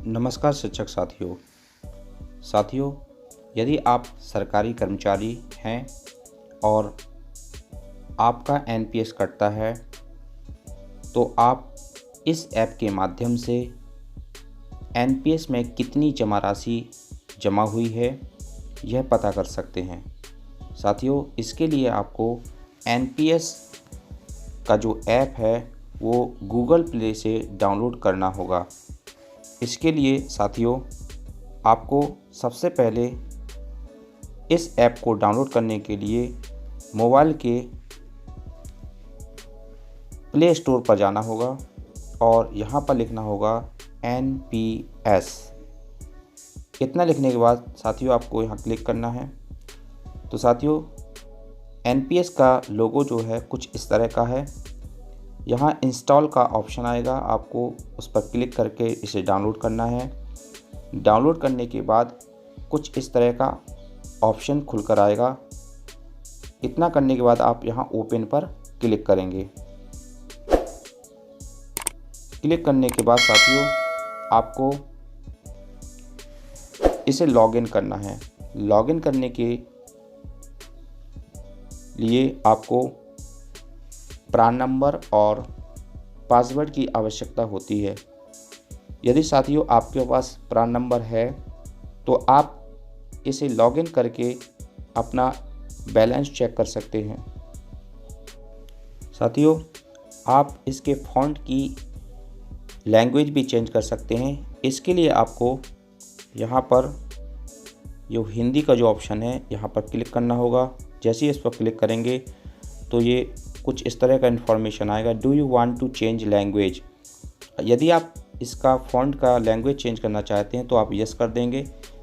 नमस्कार शिक्षक साथियों, यदि आप सरकारी कर्मचारी हैं और आपका एनपीएस कटता है तो आप इस ऐप के माध्यम से एनपीएस में कितनी जमा राशि जमा हुई है यह पता कर सकते हैं। साथियों, इसके लिए आपको एनपीएस का जो ऐप है वो गूगल प्ले से डाउनलोड करना होगा। इसके लिए साथियों आपको सबसे पहले इस ऐप को डाउनलोड करने के लिए मोबाइल के प्ले स्टोर पर जाना होगा और यहाँ पर लिखना होगा एनपीएस। इतना लिखने के बाद साथियों आपको यहाँ क्लिक करना है। तो साथियों एनपीएस का लोगो जो है कुछ इस तरह का है। यहाँ इंस्टॉल का ऑप्शन आएगा, आपको उस पर क्लिक करके इसे डाउनलोड करना है। डाउनलोड करने के बाद कुछ इस तरह का ऑप्शन खुलकर आएगा। इतना करने के बाद आप यहाँ ओपन पर क्लिक करेंगे। क्लिक करने के बाद साथियों आपको इसे लॉगिन करना है। लॉगिन करने के लिए आपको प्रान नंबर और पासवर्ड की आवश्यकता होती है। यदि साथियों आपके पास प्रान नंबर है तो आप इसे लॉगिन करके अपना बैलेंस चेक कर सकते हैं। साथियों आप इसके फ़ॉन्ट की लैंग्वेज भी चेंज कर सकते हैं। इसके लिए आपको यहाँ पर जो हिंदी का जो ऑप्शन है यहाँ पर क्लिक करना होगा। जैसे ही इस पर क्लिक करेंगे तो ये कुछ इस तरह का इन्फॉर्मेशन आएगा, do you want to change language. यदि आप इसका फ़ॉन्ट का लैंग्वेज चेंज करना चाहते हैं तो आप यस कर देंगे।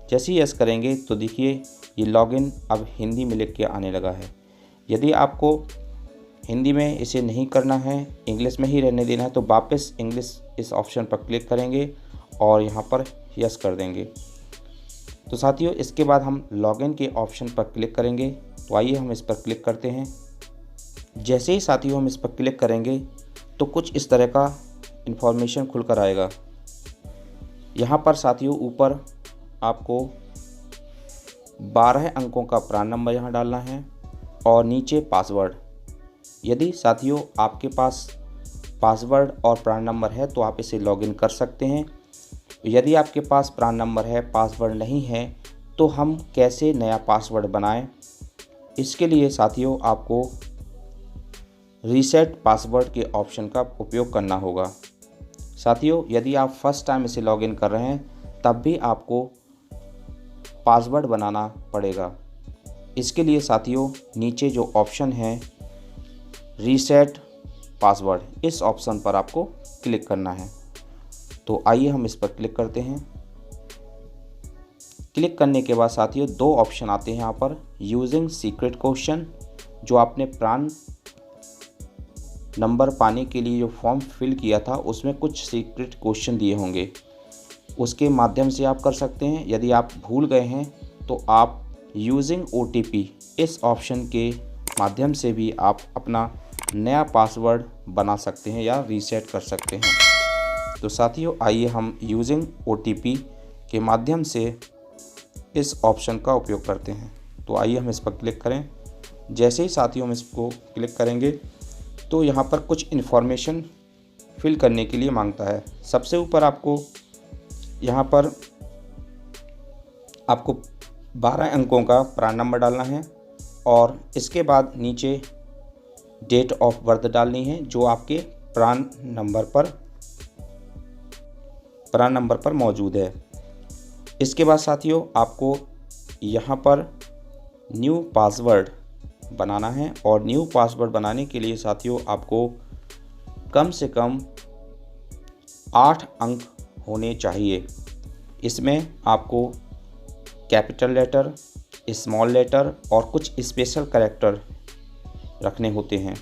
जैसे ही यस करेंगे तो देखिए ये लॉगिन अब हिंदी में लिख के आने लगा है। यदि आपको हिंदी में इसे नहीं करना है, इंग्लिश में ही रहने देना है, तो वापस इंग्लिश इस ऑप्शन पर क्लिक करेंगे और यहाँ पर यस कर देंगे। तो साथियों इसके बाद हम लॉगिन के ऑप्शन पर क्लिक करेंगे। तो आइए हम इस पर क्लिक करते हैं। जैसे ही साथियों हम इस पर क्लिक करेंगे तो कुछ इस तरह का इन्फॉर्मेशन खुलकर आएगा। यहाँ पर साथियों ऊपर आपको 12 अंकों का प्रान नंबर यहाँ डालना है और नीचे पासवर्ड। यदि साथियों आपके पास पासवर्ड और प्रान नंबर है तो आप इसे लॉगिन कर सकते हैं। यदि आपके पास प्रान नंबर है, पासवर्ड नहीं है, तो हम कैसे नया पासवर्ड बनाएं? इसके लिए साथियों आपको रीसेट पासवर्ड के ऑप्शन का उपयोग करना होगा। साथियों यदि आप फर्स्ट टाइम इसे लॉगिन कर रहे हैं तब भी आपको पासवर्ड बनाना पड़ेगा। इसके लिए साथियों नीचे जो ऑप्शन है रीसेट पासवर्ड, इस ऑप्शन पर आपको क्लिक करना है। तो आइए हम इस पर क्लिक करते हैं। क्लिक करने के बाद साथियों दो ऑप्शन आते हैं यहाँ पर, यूजिंग सीक्रेट क्वेश्चन। जो आपने प्रान नंबर पाने के लिए जो फॉर्म फिल किया था उसमें कुछ सीक्रेट क्वेश्चन दिए होंगे, उसके माध्यम से आप कर सकते हैं। यदि आप भूल गए हैं तो आप यूजिंग ओटीपी, इस ऑप्शन के माध्यम से भी आप अपना नया पासवर्ड बना सकते हैं या रीसेट कर सकते हैं। तो साथियों आइए हम यूजिंग ओटीपी के माध्यम से इस ऑप्शन का उपयोग करते हैं। तो आइए हम इस पर क्लिक करें। जैसे ही साथियों हम इसको क्लिक करेंगे तो यहाँ पर कुछ इन्फॉर्मेशन फिल करने के लिए मांगता है। सबसे ऊपर आपको यहाँ पर आपको 12 अंकों का प्रान नंबर डालना है और इसके बाद नीचे डेट ऑफ बर्थ डालनी है जो आपके प्रान नंबर पर मौजूद है। इसके बाद साथियों आपको यहाँ पर न्यू पासवर्ड बनाना है और न्यू पासवर्ड बनाने के लिए साथियों आपको कम से कम 8 अंक होने चाहिए। इसमें आपको कैपिटल लेटर, स्मॉल लेटर और कुछ स्पेशल कैरेक्टर रखने होते हैं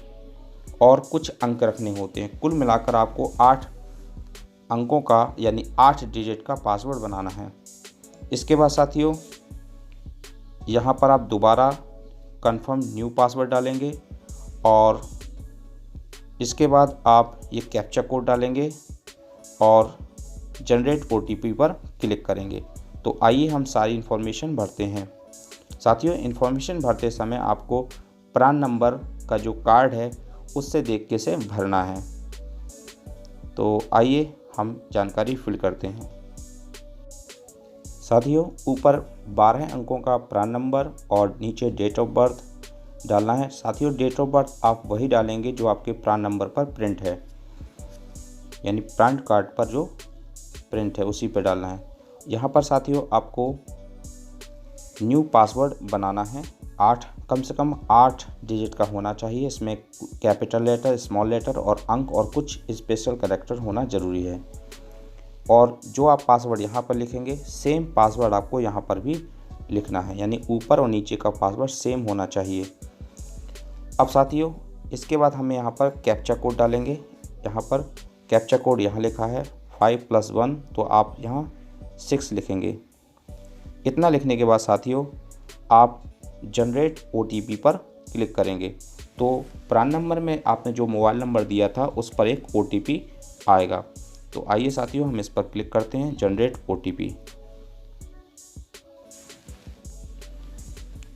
और कुछ अंक रखने होते हैं। कुल मिलाकर आपको 8 अंकों का यानी 8 डिजिट का पासवर्ड बनाना है। इसके बाद साथियों यहाँ पर आप दोबारा कंफर्म न्यू पासवर्ड डालेंगे और इसके बाद आप ये कैप्चा कोड डालेंगे और जनरेट OTP पर क्लिक करेंगे। तो आइए हम सारी इन्फॉर्मेशन भरते हैं। साथियों, इन्फॉर्मेशन भरते समय आपको प्रान नंबर का जो कार्ड है उससे देख के से भरना है। तो आइए हम जानकारी फिल करते हैं। साथियों, ऊपर 12 अंकों का प्रान नंबर और नीचे डेट ऑफ बर्थ डालना है। साथियों, डेट ऑफ बर्थ आप वही डालेंगे जो आपके प्रान नंबर पर प्रिंट है, यानी प्रान कार्ड पर जो प्रिंट है उसी पर डालना है। यहाँ पर साथियों आपको न्यू पासवर्ड बनाना है। कम से कम 8 डिजिट का होना चाहिए। इसमें कैपिटल लेटर, स्मॉल लेटर और अंक और कुछ स्पेशल कैरेक्टर होना ज़रूरी है। और जो आप पासवर्ड यहाँ पर लिखेंगे सेम पासवर्ड आपको यहाँ पर भी लिखना है, यानी ऊपर और नीचे का पासवर्ड सेम होना चाहिए। अब साथियों, इसके बाद हमें यहाँ पर कैप्चा कोड डालेंगे। यहाँ पर कैप्चा कोड यहाँ लिखा है 5+1, तो आप यहाँ 6 लिखेंगे। इतना लिखने के बाद साथियों आप जनरेट OTP पर क्लिक करेंगे। तो प्रान नंबर में आपने जो मोबाइल नंबर दिया था उस पर एक OTP आएगा। तो आइए साथियों हम इस पर क्लिक करते हैं, जनरेट OTP।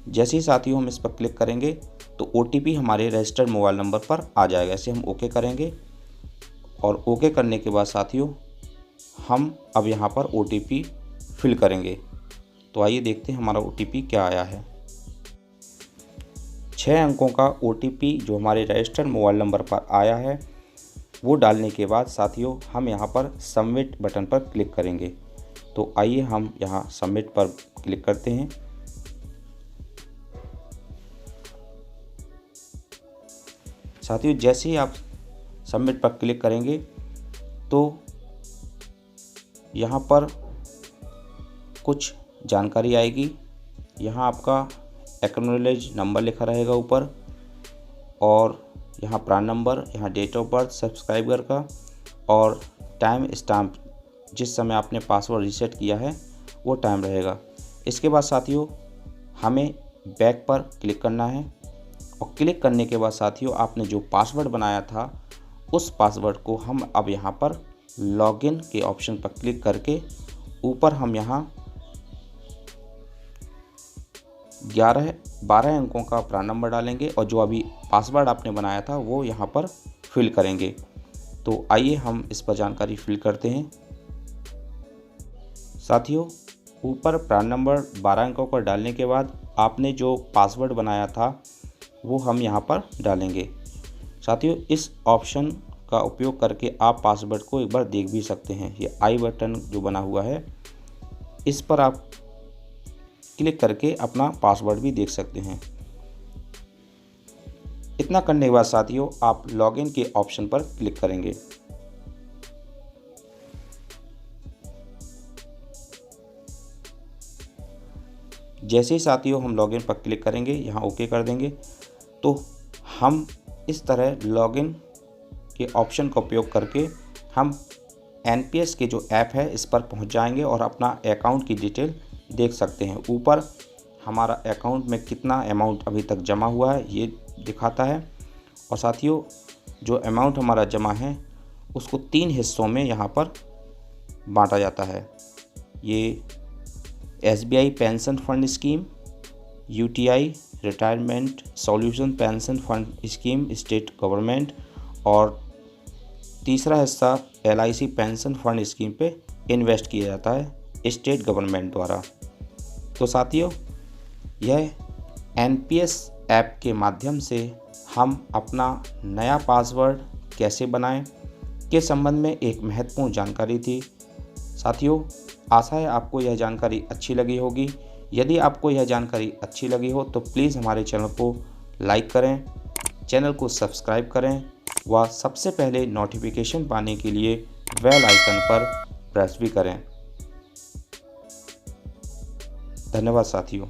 जैसे ही साथियों हम इस पर क्लिक करेंगे तो OTP हमारे रजिस्टर्ड मोबाइल नंबर पर आ जाएगा। इसे हम ओके करेंगे और ओके करने के बाद साथियों हम अब यहाँ पर OTP फिल करेंगे। तो आइए देखते हैं हमारा OTP क्या आया है। 6 अंकों का OTP जो हमारे रजिस्टर्ड मोबाइल नंबर पर आया है वो डालने के बाद साथियों हम यहाँ पर सबमिट बटन पर क्लिक करेंगे। तो आइए हम यहाँ सबमिट पर क्लिक करते हैं। साथियों, जैसे ही आप सबमिट पर क्लिक करेंगे तो यहाँ पर कुछ जानकारी आएगी। यहाँ आपका एक्नॉलेज नंबर लिखा रहेगा ऊपर, और यहाँ प्रान नंबर, यहाँ डेट ऑफ बर्थ सब्सक्राइबर का और टाइम स्टैम्प जिस समय आपने पासवर्ड रीसेट किया है वो टाइम रहेगा। इसके बाद साथियों हमें बैक पर क्लिक करना है और क्लिक करने के बाद साथियों आपने जो पासवर्ड बनाया था उस पासवर्ड को हम अब यहाँ पर लॉगिन के ऑप्शन पर क्लिक करके ऊपर हम यहाँ 12 अंकों का प्रान नंबर डालेंगे और जो अभी पासवर्ड आपने बनाया था वो यहाँ पर फिल करेंगे। तो आइए हम इस पर जानकारी फिल करते हैं। साथियों, ऊपर प्रान नंबर 12 अंकों का डालने के बाद आपने जो पासवर्ड बनाया था वो हम यहाँ पर डालेंगे। साथियों, इस ऑप्शन का उपयोग करके आप पासवर्ड को एक बार देख भी सकते हैं। ये आई बटन जो बना हुआ है इस पर आप क्लिक करके अपना पासवर्ड भी देख सकते हैं। इतना करने के बाद साथियों आप लॉगिन के ऑप्शन पर क्लिक करेंगे। जैसे ही साथियों हम लॉगिन पर क्लिक करेंगे, यहाँ ओके कर देंगे, तो हम इस तरह लॉगिन के ऑप्शन का उपयोग करके हम NPS के जो ऐप है इस पर पहुंच जाएंगे और अपना अकाउंट की डिटेल देख सकते हैं। ऊपर हमारा अकाउंट में कितना अमाउंट अभी तक जमा हुआ है ये दिखाता है, और साथियों जो अमाउंट हमारा जमा है उसको 3 हिस्सों में यहाँ पर बांटा जाता है। ये SBI pension fund scheme, UTI retirement solution pension fund scheme state government, और तीसरा हिस्सा LIC पेंशन फंड स्कीम पे इन्वेस्ट किया जाता है स्टेट गवर्नमेंट द्वारा। तो साथियों यह NPS ऐप के माध्यम से हम अपना नया पासवर्ड कैसे बनाएं के संबंध में एक महत्वपूर्ण जानकारी थी। साथियों, आशा है आपको यह जानकारी अच्छी लगी होगी। यदि आपको यह जानकारी अच्छी लगी हो तो प्लीज़ हमारे चैनल को लाइक करें, चैनल को सब्सक्राइब करें व सबसे पहले नोटिफिकेशन पाने के लिए बेल आइकन पर प्रेस भी करें। धन्यवाद साथियों।